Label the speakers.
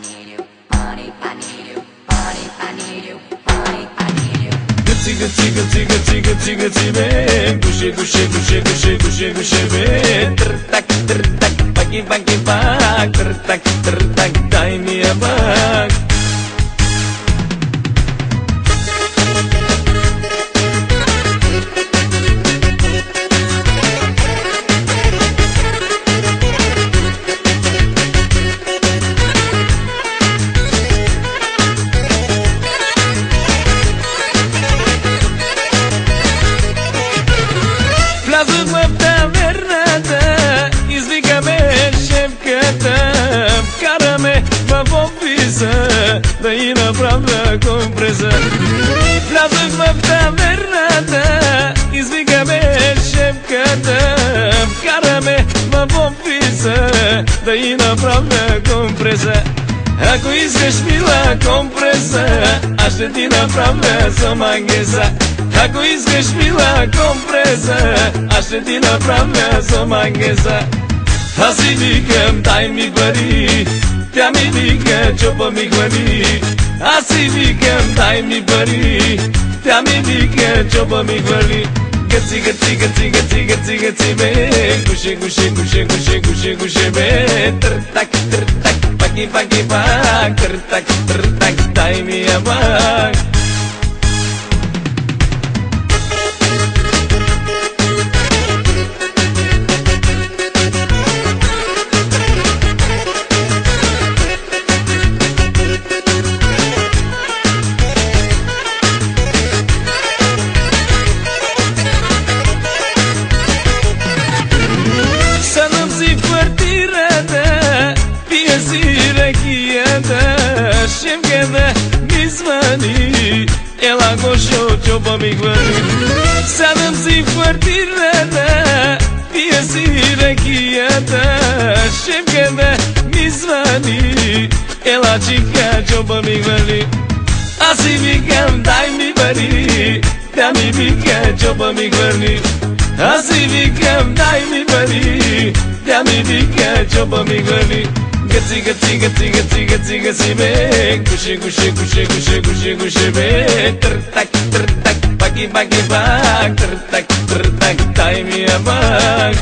Speaker 1: need you, honey, I need you, honey, I need you, honey, I need you.
Speaker 2: Gıtı gıtı gıtı gıtı gıtı gıtı be. Guşe guşe guşe guşe guşe guşe be. Tırtak tırtak baki baki bak. Tırtak tırtak daimiye bak. Влязох в таверната, извикаме шефката, вкараме в офиса да й направя компреса. Влязох в таверната, извикаме шефката, вкараме в офиса да й направя компреса. Ако искаш мила компреса, аз ще ти направя самангеса. Ако искаш мила компреса, аз ще ти направя самангеса. Аз си викам, дай ми пари, тя ми вика, чопа ми хвали. Аз си викам, дай ми пари, тя ми вика, чопа ми хвали. Гъци, гъци, гъци, гъци, гъци, гъци, бе. Гуше, гуше, гуше, гуше, гуше, гуше, бе. Търтак, търтак, паки, паки, пак. Търтак, търтак, дай ми я пак. Шефката ми звъни, ела Гошо, чопа ми хвали. Сядам си в квартирата, пия си ракията. Шефката ми звъни, ела чика, чопа ми хвали. Аз си викам, дай ми пари, тя ми вика, чопа ми хвали. Аз си викам, дай ми пари, тя ми вика, чопа ми хвали. Гъци, гъци, гъци, гъци, гъци, гъци, бе. Гуше, гуше, гуше, гуше, гуше, гуше, бе. Търтак, търтак, паки, паки, пак. Търтак, търтак, дай ми я пак.